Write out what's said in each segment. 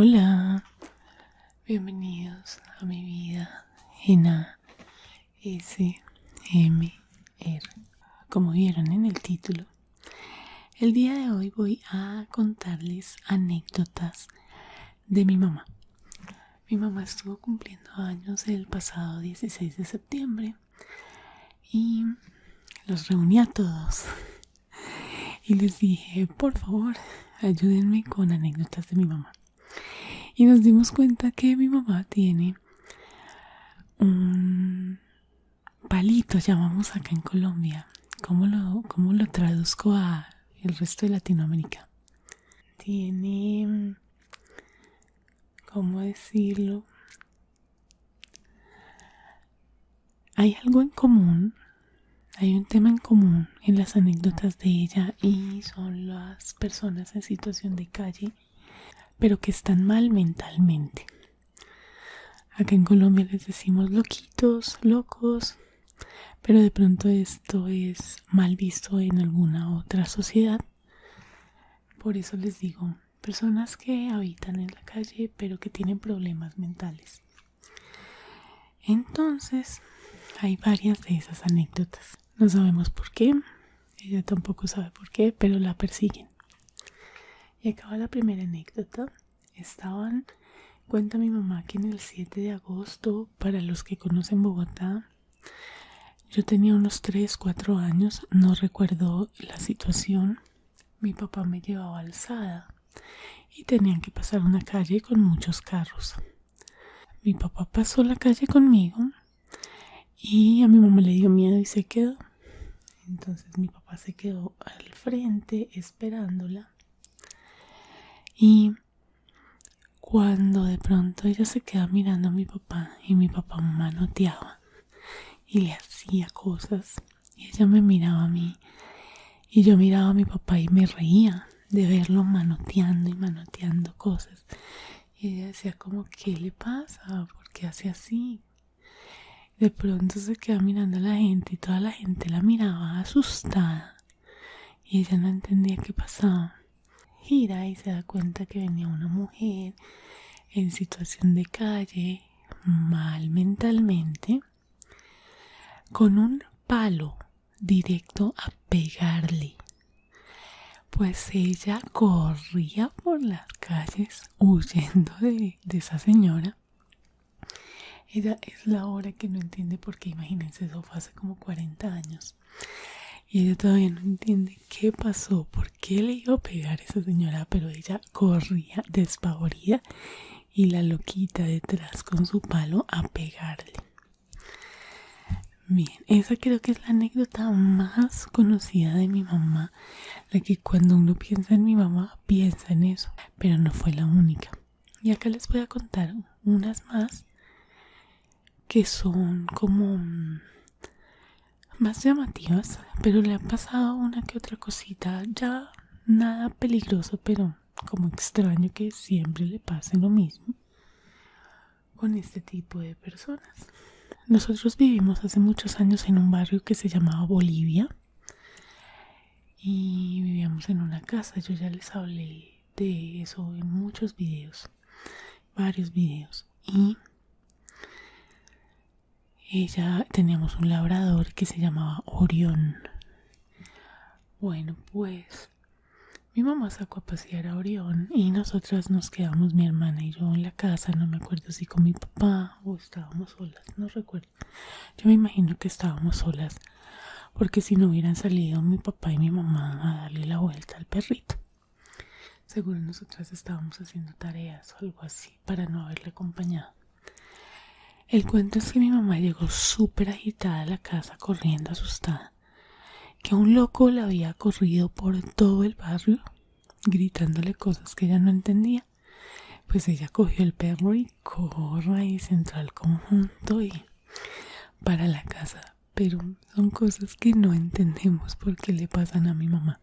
Hola, bienvenidos a mi vida en ASMR. Como vieron en el título, el día de hoy voy a contarles anécdotas de mi mamá. Mi mamá estuvo cumpliendo años el pasado 16 de septiembre y los reuní a todos y les dije, por favor, ayúdenme con anécdotas de mi mamá. Y nos dimos cuenta que mi mamá tiene un palito, llamamos acá en Colombia. ¿Cómo lo traduzco a el resto de Latinoamérica? Tiene, ¿cómo decirlo? Hay algo en común, hay un tema en común en las anécdotas de ella y son las personas en situación de calle, pero que están mal mentalmente. Acá en Colombia les decimos loquitos, locos, pero de pronto esto es mal visto en alguna otra sociedad. Por eso les digo, personas que habitan en la calle pero que tienen problemas mentales. Entonces, hay varias de esas anécdotas. No sabemos por qué, ella tampoco sabe por qué, pero la persiguen. Y acaba la primera anécdota. Cuenta mi mamá que en el 7 de agosto, para los que conocen Bogotá, yo tenía unos 3, 4 años, no recuerdo la situación. Mi papá me llevaba alzada y tenían que pasar una calle con muchos carros. Mi papá pasó la calle conmigo y a mi mamá le dio miedo y se quedó. Entonces mi papá se quedó al frente esperándola y cuando de pronto ella se queda mirando a mi papá y mi papá manoteaba y le hacía cosas y ella me miraba a mí y yo miraba a mi papá y me reía de verlo manoteando y manoteando cosas y ella decía como, ¿qué le pasa? ¿Por qué hace así? De pronto se queda mirando a la gente y toda la gente la miraba asustada y ella no entendía qué pasaba. Gira y se da cuenta que venía una mujer en situación de calle, mal mentalmente, con un palo directo a pegarle. Pues ella corría por las calles huyendo de esa señora. Ella es la hora que no entiende por qué, imagínense, eso fue hace como 40 años. Y ella todavía no entiende qué pasó, por qué le iba a pegar a esa señora, pero ella corría despavorida y la loquita detrás con su palo a pegarle. Bien, esa creo que es la anécdota más conocida de mi mamá, la que cuando uno piensa en mi mamá, piensa en eso, pero no fue la única. Y acá les voy a contar unas más que son como más llamativas, pero le ha pasado una que otra cosita, ya nada peligroso, pero como extraño que siempre le pase lo mismo con este tipo de personas. Nosotros vivimos hace muchos años en un barrio que se llamaba Bolivia y vivíamos en una casa. Yo ya les hablé de eso en muchos videos, varios videos. Y teníamos un labrador que se llamaba Orión. Bueno, pues mi mamá sacó a pasear a Orión y nosotras nos quedamos, mi hermana y yo, en la casa. No me acuerdo si con mi papá o estábamos solas, no recuerdo. Yo me imagino que estábamos solas, porque si no hubieran salido mi papá y mi mamá a darle la vuelta al perrito. Seguro nosotras estábamos haciendo tareas o algo así para no haberle acompañado. El cuento es que mi mamá llegó súper agitada a la casa, corriendo asustada, que un loco la había corrido por todo el barrio, gritándole cosas que ella no entendía. Pues ella cogió el perro y corre y se entró al conjunto y para la casa. Pero son cosas que no entendemos por qué le pasan a mi mamá.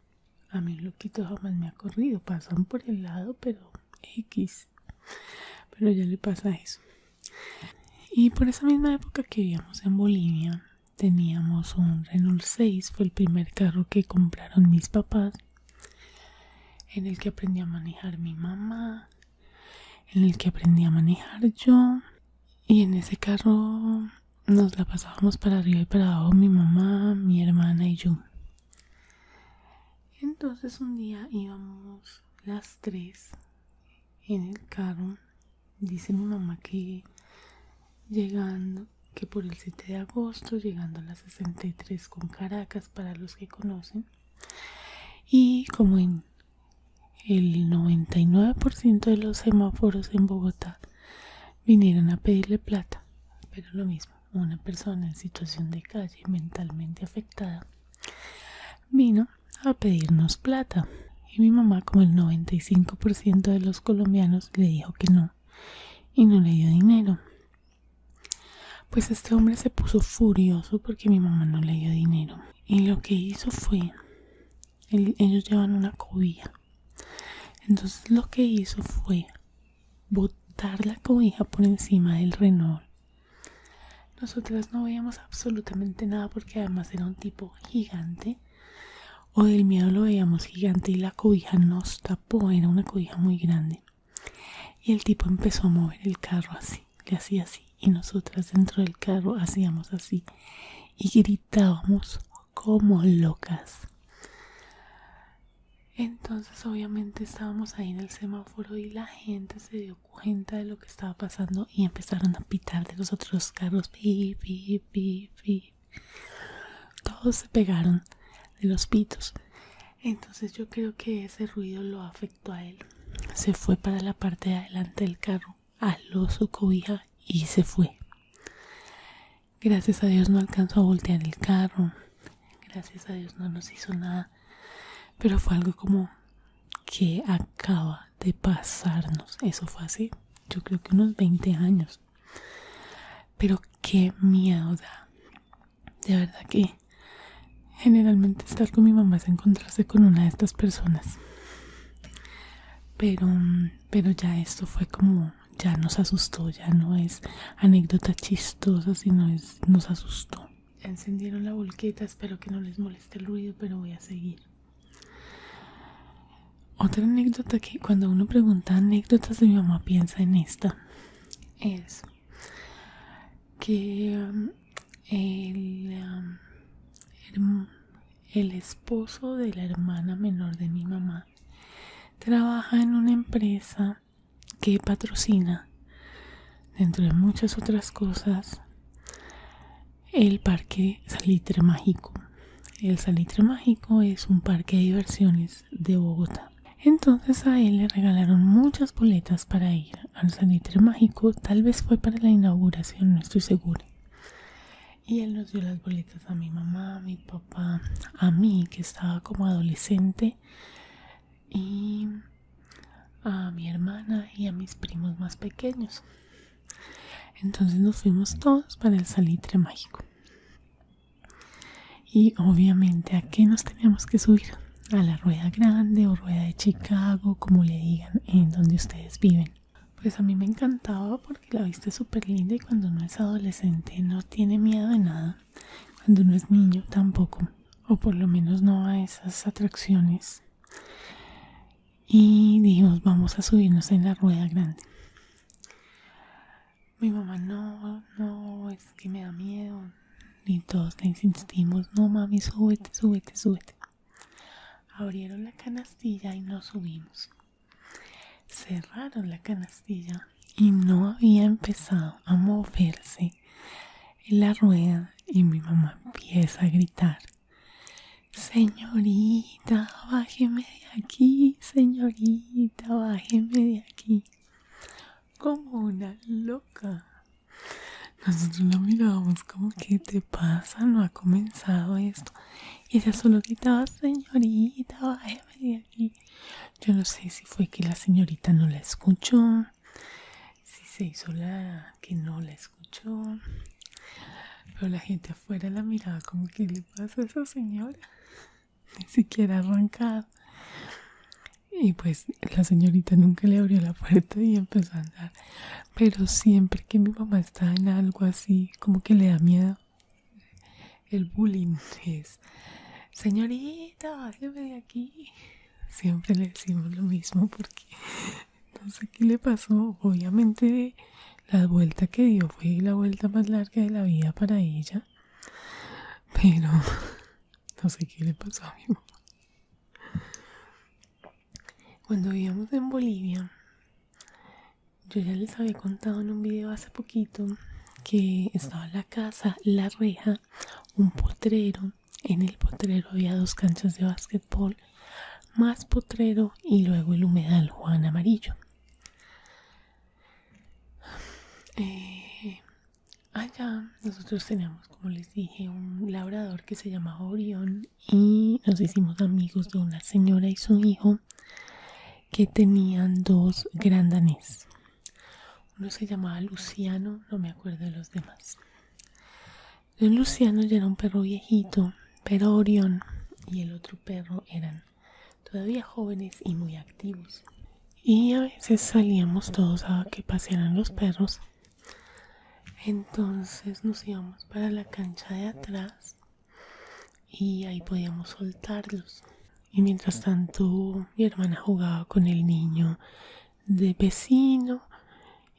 A mí el loquito jamás me ha corrido, pasan por el lado, pero X. Pero ya le pasa eso. Y por esa misma época que vivíamos en Bolivia, teníamos un Renault 6, fue el primer carro que compraron mis papás, en el que aprendí a manejar mi mamá, en el que aprendí a manejar yo. Y en ese carro nos la pasábamos para arriba y para abajo mi mamá, mi hermana y yo. Entonces un día íbamos las tres en el carro. Dice mi mamá que por el 7 de agosto, llegando a la 63 con Caracas, para los que conocen, y como en el 99% de los semáforos en Bogotá vinieron a pedirle plata, pero lo mismo, una persona en situación de calle mentalmente afectada vino a pedirnos plata, y mi mamá, como el 95% de los colombianos, le dijo que no y no le dio dinero. Pues este hombre se puso furioso porque mi mamá no le dio dinero, y lo que hizo fue, ellos llevan una cobija, entonces lo que hizo fue botar la cobija por encima del Renault. Nosotras no veíamos absolutamente nada porque además era un tipo gigante, o del miedo lo veíamos gigante, y la cobija nos tapó, era una cobija muy grande, y el tipo empezó a mover el carro así, le hacía así, y nosotras dentro del carro hacíamos así y gritábamos como locas. Entonces obviamente estábamos ahí en el semáforo y la gente se dio cuenta de lo que estaba pasando y empezaron a pitar de los otros carros. Pi, pi, pi, pi. Todos se pegaron de los pitos. Entonces yo creo que ese ruido lo afectó a él. Se fue para la parte de adelante del carro, aló su cobija y se fue. Gracias a Dios no alcanzó a voltear el carro. Gracias a Dios no nos hizo nada. Pero fue algo como que acaba de pasarnos. Eso fue hace, yo creo que unos 20 años. Pero qué miedo da. De verdad que generalmente estar con mi mamá es encontrarse con una de estas personas. Pero ya esto fue como, ya nos asustó, ya no es anécdota chistosa, sino nos asustó. Ya encendieron la volqueta, espero que no les moleste el ruido, pero voy a seguir. Otra anécdota que cuando uno pregunta anécdotas de mi mamá piensa en esta, es que el esposo de la hermana menor de mi mamá trabaja en una empresa que patrocina, dentro de muchas otras cosas, el Parque Salitre Mágico. El Salitre Mágico es un parque de diversiones de Bogotá. Entonces a él le regalaron muchas boletas para ir al Salitre Mágico. Tal vez fue para la inauguración, no estoy segura. Y él nos dio las boletas a mi mamá, a mi papá, a mí, que estaba como adolescente, y a mi hermana y a mis primos más pequeños. Entonces nos fuimos todos para el Salitre Mágico. Y obviamente, ¿a qué nos teníamos que subir? A la rueda grande o rueda de Chicago, como le digan, en donde ustedes viven. Pues a mí me encantaba porque la vista es súper linda, y cuando uno es adolescente no tiene miedo de nada. Cuando uno es niño tampoco, o por lo menos no a esas atracciones. Y dijimos, vamos a subirnos en la rueda grande. Mi mamá, no, es que me da miedo. Y todos le insistimos, no mami, súbete. Abrieron la canastilla y nos subimos. Cerraron la canastilla y no había empezado a moverse la rueda, y mi mamá empieza a gritar: señorita, bájeme de aquí, señorita, bájeme de aquí, como una loca. Nosotros la mirábamos como, ¿qué te pasa? No ha comenzado esto. Y ella solo gritaba: señorita, bájeme de aquí. Yo no sé si fue que la señorita no la escuchó, si se hizo la que no la escuchó, pero la gente afuera la miraba como, ¿qué le pasa a esa señora? Ni siquiera arrancado. Y pues la señorita nunca le abrió la puerta y empezó a andar. Pero siempre que mi mamá está en algo así, como que le da miedo, el bullying es: señorita, bájeme de aquí. Siempre le decimos lo mismo porque No sé qué le pasó. Obviamente la vuelta que dio fue la vuelta más larga de la vida para ella. Pero no sé qué le pasó a mi mamá. Cuando vivíamos en Bolivia, yo ya les había contado en un video hace poquito que estaba en la casa, la reja, un potrero. En el potrero había 2 canchas de básquetbol, más potrero y luego el humedal Juan Amarillo. Allá nosotros teníamos, como les dije, un labrador que se llamaba Orión y nos hicimos amigos de una señora y su hijo que tenían 2 gran danés. Uno se llamaba Luciano, no me acuerdo de los demás. El Luciano ya era un perro viejito, pero Orión y el otro perro eran todavía jóvenes y muy activos. Y a veces salíamos todos a que pasearan los perros. Entonces nos íbamos para la cancha de atrás y ahí podíamos soltarlos. Y mientras tanto mi hermana jugaba con el niño de vecino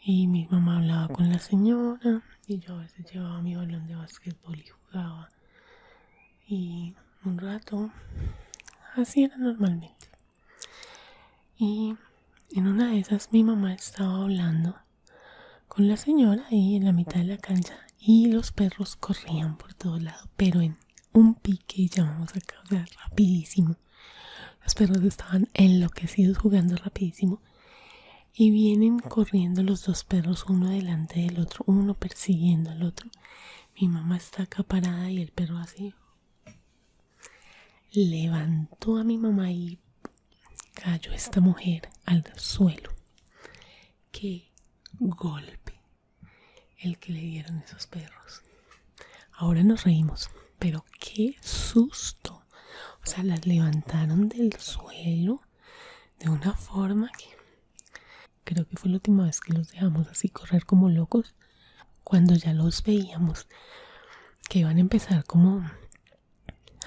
y mi mamá hablaba con la señora y yo a veces llevaba mi balón de básquetbol y jugaba. Y un rato, así era normalmente. Y en una de esas mi mamá estaba hablando con la señora ahí en la mitad de la cancha y los perros corrían por todo lado, pero en un pique, llamamos acá, o sea, rapidísimo. Los perros estaban enloquecidos jugando rapidísimo y vienen corriendo los 2 perros uno delante del otro, uno persiguiendo al otro. Mi mamá está acá parada y el perro así levantó a mi mamá y cayó esta mujer al suelo. ¡Qué golpe el que le dieron esos perros! Ahora nos reímos, pero qué susto. O sea, las levantaron del suelo de una forma que creo que fue la última vez que los dejamos así correr como locos. Cuando ya los veíamos que iban a empezar como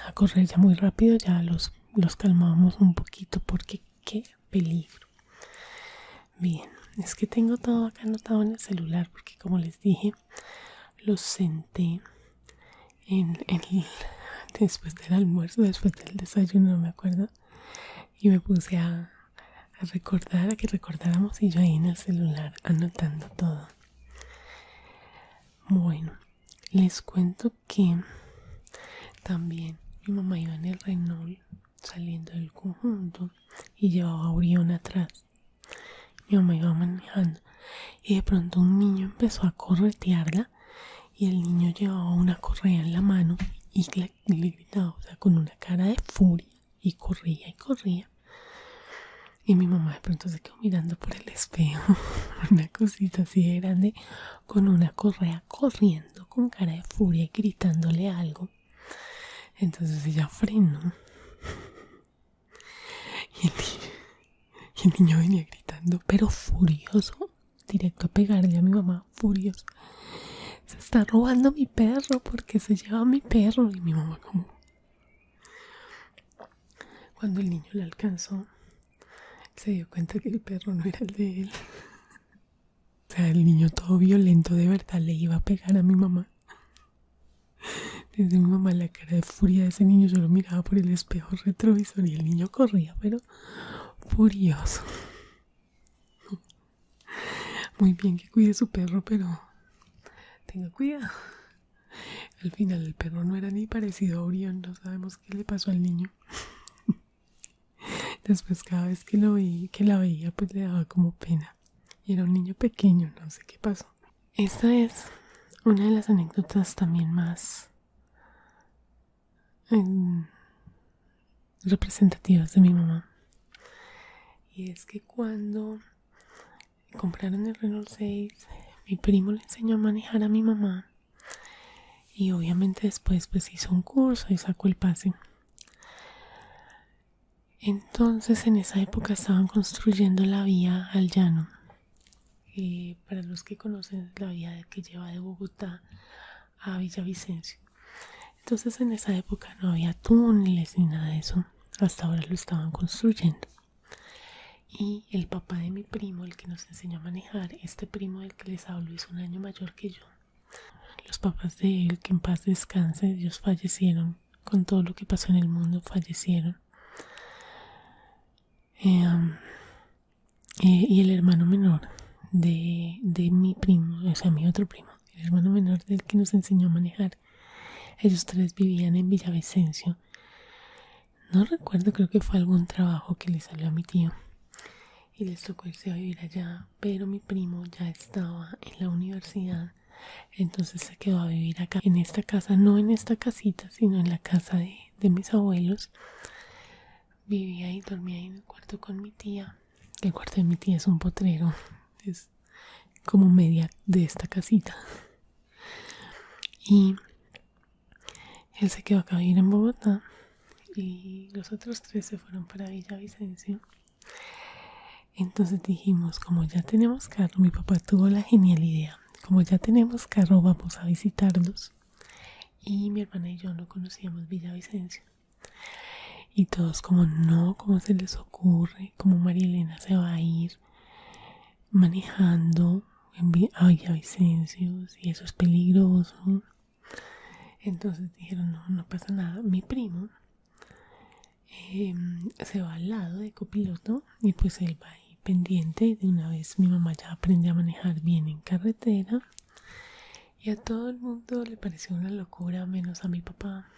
a correr ya muy rápido, ya los calmábamos un poquito porque qué peligro. Bien, es que tengo todo acá anotado en el celular porque, como les dije, los senté después del almuerzo, después del desayuno, no me acuerdo, y me puse a recordar, a que recordáramos, y yo ahí en el celular anotando todo. Bueno, les cuento que también mi mamá iba en el Renault saliendo del conjunto y llevaba a Orión atrás. Mi mamá iba manejando y de pronto un niño empezó a corretearla y el niño llevaba una correa en la mano y le gritaba, o sea, con una cara de furia, y corría y corría. Y mi mamá de pronto se quedó mirando por el espejo, una cosita así de grande, con una correa, corriendo con cara de furia y gritándole algo. Entonces ella frenó y el niño venía gritando, pero furioso, directo a pegarle a mi mamá, furioso. Se está robando mi perro, porque se lleva mi perro. Y mi mamá como... Cuando el niño la alcanzó, se dio cuenta que el perro no era el de él. O sea, el niño todo violento de verdad le iba a pegar a mi mamá. Desde mi mamá la cara de furia de ese niño, yo lo miraba por el espejo retrovisor y el niño corría, pero furioso. Muy bien que cuide su perro, pero tenga cuidado. Al final el perro no era ni parecido a Orión, no sabemos qué le pasó al niño. Después cada vez que la veía, pues le daba como pena. Y era un niño pequeño, no sé qué pasó. Esta es una de las anécdotas también más representativas de mi mamá. Y es que cuando compraron el Renault 6, mi primo le enseñó a manejar a mi mamá. Y obviamente después pues hizo un curso y sacó el pase. Entonces en esa época estaban construyendo la vía al llano. Para los que conocen, la vía que lleva de Bogotá a Villavicencio. Entonces en esa época no había túneles ni nada de eso. Hasta ahora lo estaban construyendo. Y el papá de mi primo, el que nos enseñó a manejar, este primo del que les hablo es un año mayor que yo. Los papás de él, que en paz descanse, ellos fallecieron con todo lo que pasó en el mundo, fallecieron. Y el hermano menor de mi primo, o sea, mi otro primo, el hermano menor del que nos enseñó a manejar, ellos tres vivían en Villavicencio. No recuerdo, creo que fue algún trabajo que le salió a mi tío y les tocó irse a vivir allá, pero mi primo ya estaba en la universidad, entonces se quedó a vivir acá, en esta casa, no en esta casita, sino en la casa de mis abuelos. Vivía y dormía ahí en el cuarto con mi tía. El cuarto de mi tía es un potrero, es como media de esta casita. Y él se quedó acá a vivir en Bogotá y los otros tres se fueron para Villavicencio. Entonces dijimos, como ya tenemos carro, mi papá tuvo la genial idea, como ya tenemos carro vamos a visitarlos. Y mi hermana y yo no conocíamos Villavicencio. Y todos como, no, ¿cómo se les ocurre? ¿Cómo María Elena se va a ir manejando a Villavicencio? Si eso es peligroso. Entonces dijeron, no pasa nada. Mi primo se va al lado de copiloto y pues él va ahí pendiente. Y de una vez mi mamá ya aprende a manejar bien en carretera. Y a todo el mundo le pareció una locura, menos a mi papá,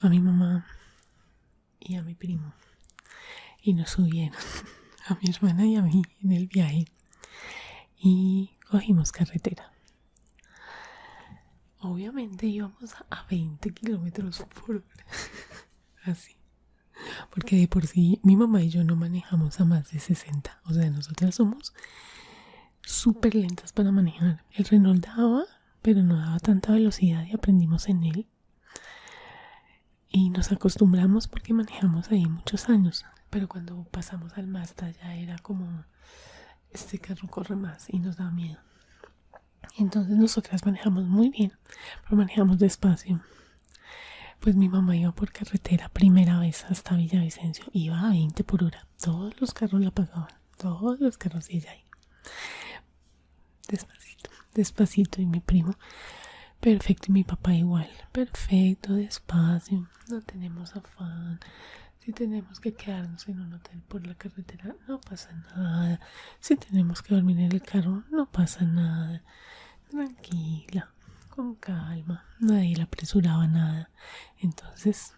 a mi mamá y a mi primo. Y nos subieron a mi hermana y a mí en el viaje y cogimos carretera. Obviamente íbamos a 20 kilómetros por hora. Así. Porque de por sí mi mamá y yo no manejamos a más de 60. O sea, nosotras somos súper lentas para manejar. El Renault daba, pero no daba tanta velocidad y aprendimos en él. Y nos acostumbramos porque manejamos ahí muchos años. Pero cuando pasamos al Mazda ya era como, este carro corre más y nos da miedo. Entonces nosotras manejamos muy bien, pero manejamos despacio. Pues mi mamá iba por carretera primera vez hasta Villavicencio, iba a 20 por hora. Todos los carros la pasaban, todos los carros y ella ahí. Despacito y mi primo, perfecto, y mi papá igual, perfecto, despacio, no tenemos afán. Si tenemos que quedarnos en un hotel por la carretera, no pasa nada. Si tenemos que dormir en el carro, no pasa nada. Tranquila, con calma, nadie le apresuraba nada. Entonces,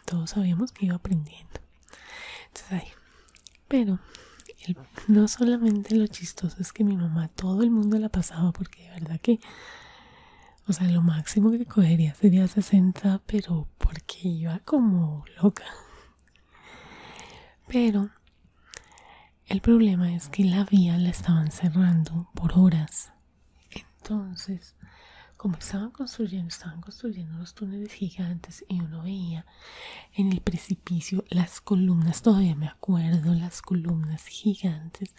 todos sabíamos que iba aprendiendo. Entonces, ahí. Pero, no solamente lo chistoso es que mi mamá, todo el mundo la pasaba, porque de verdad que, o sea, lo máximo que cogería sería 60, pero porque iba como loca. Pero el problema es que la vía la estaban cerrando por horas. Entonces, como estaban construyendo los túneles gigantes y uno veía en el precipicio las columnas, todavía me acuerdo, las columnas gigantes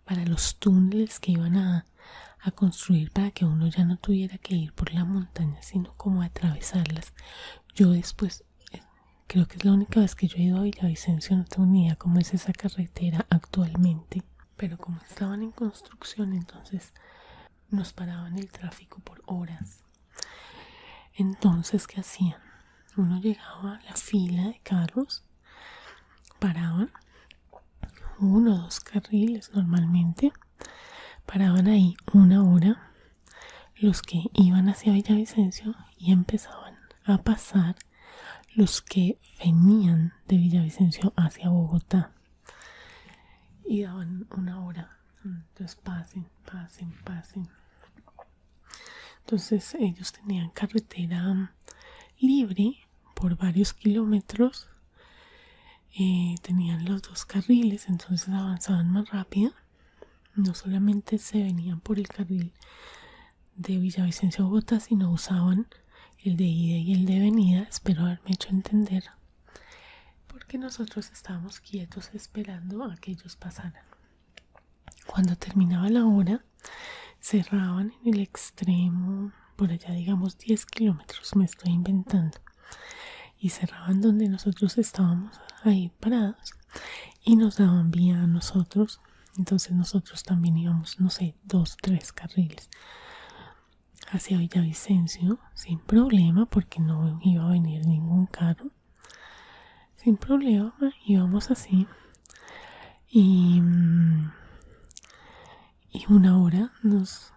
para los túneles que iban a construir para que uno ya no tuviera que ir por la montaña, sino como atravesarlas. Yo después, creo que es la única vez que yo he ido a Villavicencio, no tengo ni idea cómo es esa carretera actualmente, pero como estaban en construcción, entonces nos paraban el tráfico por horas. Entonces, ¿qué hacían? Uno llegaba a la fila de carros, paraban, 1 o 2 carriles normalmente, paraban ahí 1 hora los que iban hacia Villavicencio y empezaban a pasar los que venían de Villavicencio hacia Bogotá y daban 1 hora. Entonces pasen. Entonces ellos tenían carretera libre por varios kilómetros, tenían los 2 carriles, entonces avanzaban más rápido. No solamente se venían por el carril de Villavicencio a Bogotá, sino usaban el de ida y el de venida. Espero haberme hecho entender, porque nosotros estábamos quietos esperando a que ellos pasaran. Cuando terminaba la hora, cerraban en el extremo, por allá digamos 10 kilómetros, me estoy inventando, y cerraban donde nosotros estábamos ahí parados y nos daban vía a nosotros. Entonces nosotros también íbamos, no sé, 2, 3 carriles hacia Villavicencio sin problema, porque no iba a venir ningún carro. Sin problema íbamos así y 1 hora nos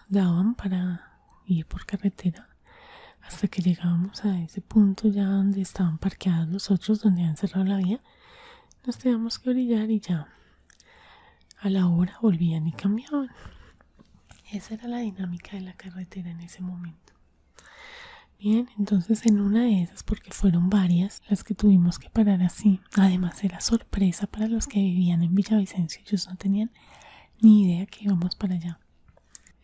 daban para ir por carretera hasta que llegábamos a ese punto ya donde estaban parqueados los otros, donde habían cerrado la vía. Nos teníamos que orillar y ya a la hora volvían y cambiaban. Esa era la dinámica de la carretera en ese momento. Bien, entonces en una de esas, porque fueron varias las que tuvimos que parar así, además era sorpresa para los que vivían en Villavicencio, ellos no tenían ni idea que íbamos para allá.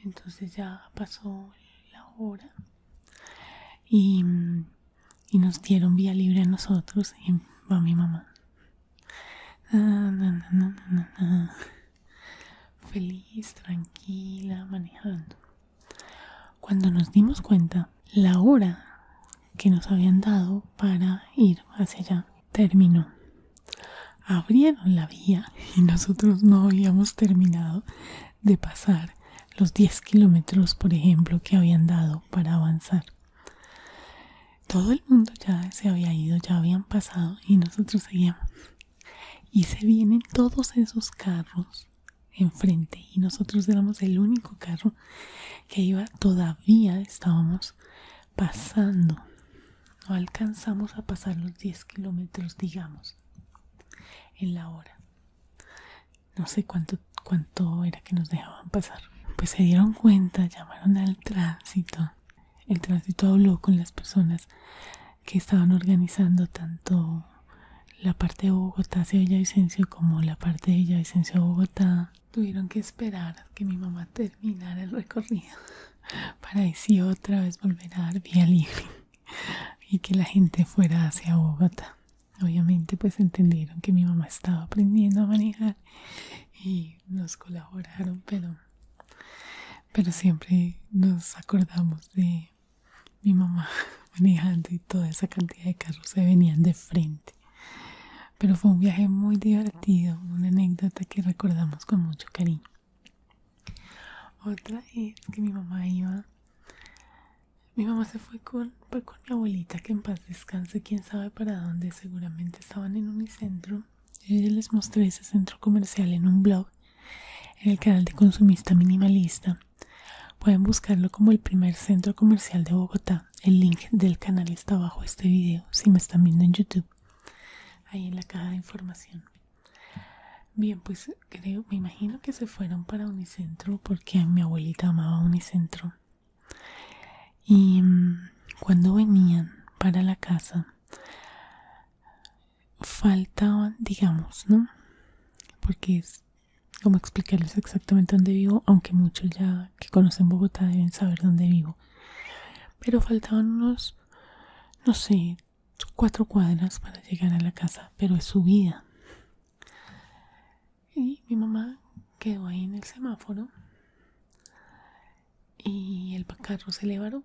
Entonces ya pasó la hora y nos dieron vía libre a nosotros y va mi mamá. Feliz, tranquila, manejando. Cuando nos dimos cuenta, la hora que nos habían dado para ir hacia allá terminó. Abrieron la vía y nosotros no habíamos terminado de pasar los 10 kilómetros, por ejemplo, que habían dado para avanzar. Todo el mundo ya se había ido, ya habían pasado y nosotros seguíamos. Y se vienen todos esos carros enfrente y nosotros éramos el único carro que iba, todavía estábamos pasando. No alcanzamos a pasar los 10 kilómetros, digamos, en la hora. No sé cuánto era que nos dejaban pasar. Pues se dieron cuenta, llamaron al tránsito. El tránsito habló con las personas que estaban organizando tanto la parte de Bogotá hacia Villavicencio como la parte de Villavicencio a Bogotá. Tuvieron que esperar a que mi mamá terminara el recorrido para así otra vez volver a dar vía libre y que la gente fuera hacia Bogotá. Obviamente pues entendieron que mi mamá estaba aprendiendo a manejar y nos colaboraron, pero siempre nos acordamos de mi mamá manejando y toda esa cantidad de carros se venían de frente. Pero fue un viaje muy divertido, una anécdota que recordamos con mucho cariño. Otra es que mi mamá se fue con mi abuelita, que en paz descanse, quién sabe para dónde, seguramente estaban en Unicentro. Yo ya les mostré ese centro comercial en un blog, en el canal de Consumista Minimalista. Pueden buscarlo como el primer centro comercial de Bogotá. El link del canal está abajo de este video, si me están viendo en YouTube, ahí en la caja de información. Bien, pues me imagino que se fueron para Unicentro porque mi abuelita amaba Unicentro. Y cuando venían para la casa, faltaban, digamos, ¿no? Porque es como explicarles exactamente dónde vivo, aunque muchos ya que conocen Bogotá deben saber dónde vivo. Pero faltaban unos, no sé, 4 cuadras para llegar a la casa, pero es subida. Y mi mamá quedó ahí en el semáforo y el carro se le varó.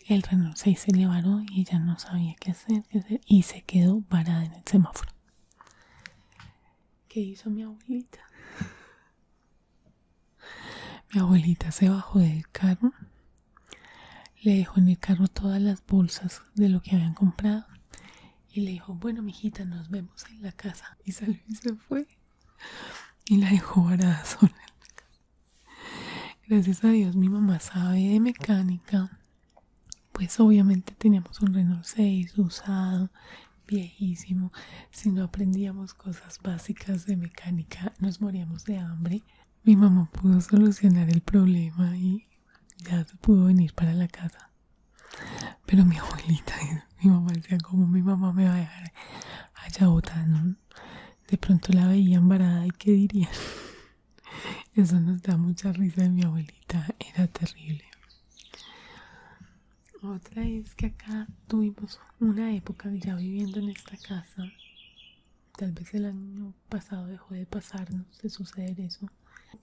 El Renault 6 se le varó y ella no sabía qué hacer y se quedó varada en el semáforo. ¿Qué hizo mi abuelita? Mi abuelita se bajó del carro, le dejó en el carro todas las bolsas de lo que habían comprado y le dijo: bueno, mijita, nos vemos en la casa. Y salió y se fue y la dejó varada sola en la casa. Gracias a Dios mi mamá sabe de mecánica. Pues obviamente teníamos un Renault 6 usado, viejísimo. Si no aprendíamos cosas básicas de mecánica, nos moríamos de hambre. Mi mamá pudo solucionar el problema y ya se pudo venir para la casa. Pero mi abuelita, mi mamá decía: ¿cómo mi mamá me va a dejar allá botada? De pronto la veían varada y ¿qué dirían? Eso nos da mucha risa de mi abuelita, era terrible. Otra es que acá tuvimos una época ya viviendo en esta casa. Tal vez el año pasado dejó de pasarnos, de suceder eso,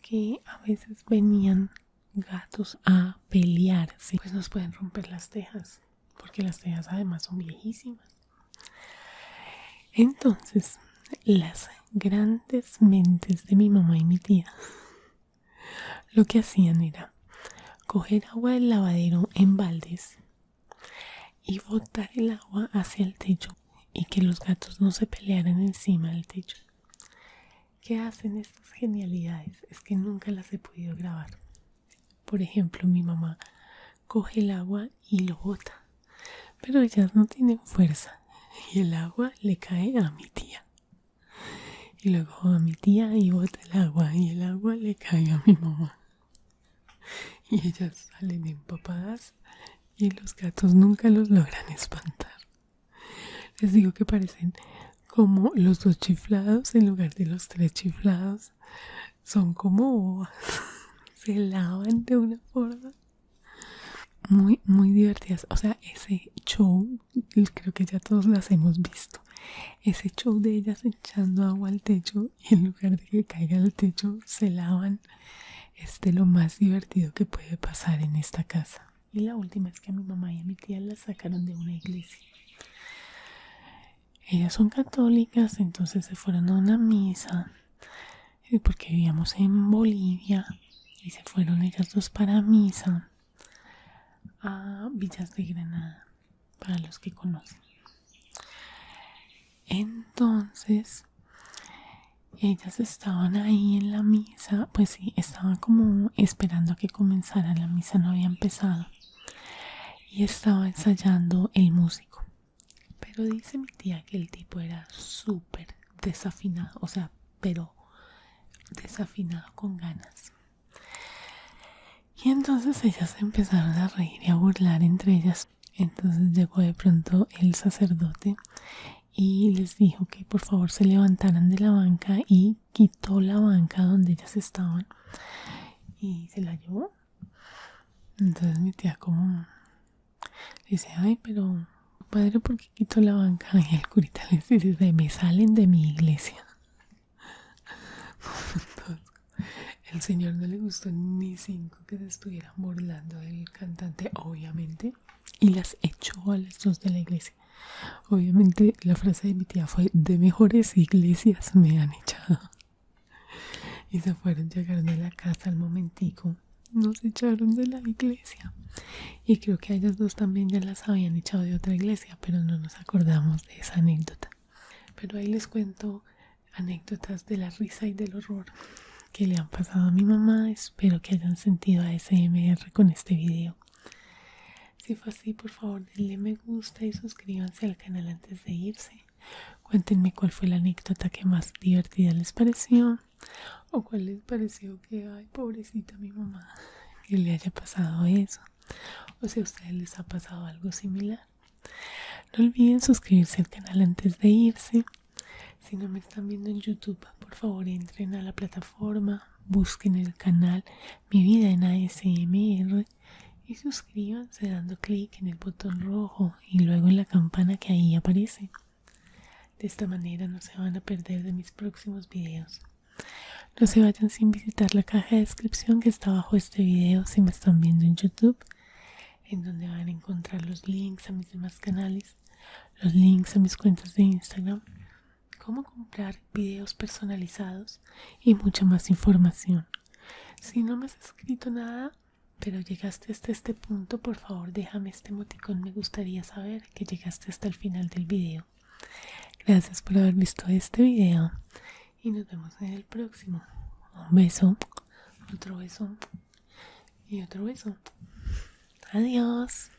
que a veces venían gatos a pelearse. Pues nos pueden romper las tejas, porque las tejas además son viejísimas. Entonces las grandes mentes de mi mamá y mi tía lo que hacían era coger agua del lavadero en baldes y botar el agua hacia el techo y que los gatos no se pelearan encima del techo. ¿Qué hacen estas genialidades? Es que nunca las he podido grabar. Por ejemplo, mi mamá coge el agua y lo bota, pero ellas no tienen fuerza y el agua le cae a mi tía. Y luego a mi tía y bota el agua y el agua le cae a mi mamá. Y ellas salen empapadas y los gatos nunca los logran espantar. Les digo que parecen como los 2 chiflados en lugar de los 3 chiflados. Son como se lavan de una forma muy, muy divertidas. O sea, ese show, creo que ya todos las hemos visto. Ese show de ellas echando agua al techo y en lugar de que caiga al techo, se lavan. Es de lo más divertido que puede pasar en esta casa. Y la última es que a mi mamá y a mi tía las sacaron de una iglesia. Ellas son católicas, entonces se fueron a una misa porque vivíamos en Bolivia y se fueron ellas dos para misa a Villas de Granada, para los que conocen. Entonces ellas estaban ahí en la misa, pues sí, estaban como esperando a que comenzara la misa, no había empezado y estaba ensayando el músico. Pero dice mi tía que el tipo era súper desafinado, o sea, pero desafinado con ganas. Y entonces ellas se empezaron a reír y a burlar entre ellas. Entonces llegó de pronto el sacerdote y les dijo que por favor se levantaran de la banca y quitó la banca donde ellas estaban y se la llevó. Entonces mi tía como dice, ay, pero padre, ¿por qué quitó la banca? Y el curita les dice, me salen de mi iglesia. Entonces, el señor no le gustó ni 5 que se estuvieran burlando del cantante, obviamente, y las echó a las 2 de la iglesia. Obviamente la frase de mi tía fue, de mejores iglesias me han echado. Y se fueron, llegaron a la casa al momentico, nos echaron de la iglesia. Y creo que a ellas dos también ya las habían echado de otra iglesia, pero no nos acordamos de esa anécdota. Pero ahí les cuento anécdotas de la risa y del horror que le han pasado a mi mamá. Espero que hayan sentido ASMR con este video. Si fue así, por favor denle me gusta y suscríbanse al canal antes de irse. Cuéntenme cuál fue la anécdota que más divertida les pareció, o cuál les pareció que, ay, pobrecita mi mamá, que le haya pasado eso, o si a ustedes les ha pasado algo similar. No olviden suscribirse al canal antes de irse. Si no me están viendo en YouTube, por favor entren a la plataforma, busquen el canal Mi Vida en ASMR y suscríbanse dando clic en el botón rojo y luego en la campana que ahí aparece. De esta manera no se van a perder de mis próximos videos. No se vayan sin visitar la caja de descripción que está abajo este video si me están viendo en YouTube, en donde van a encontrar los links a mis demás canales, los links a mis cuentas de Instagram, cómo comprar videos personalizados y mucha más información. Si no me has escrito nada, pero llegaste hasta este punto, por favor déjame este emoticón, me gustaría saber que llegaste hasta el final del video. Gracias por haber visto este video y nos vemos en el próximo. Un beso, otro beso y otro beso. Adiós.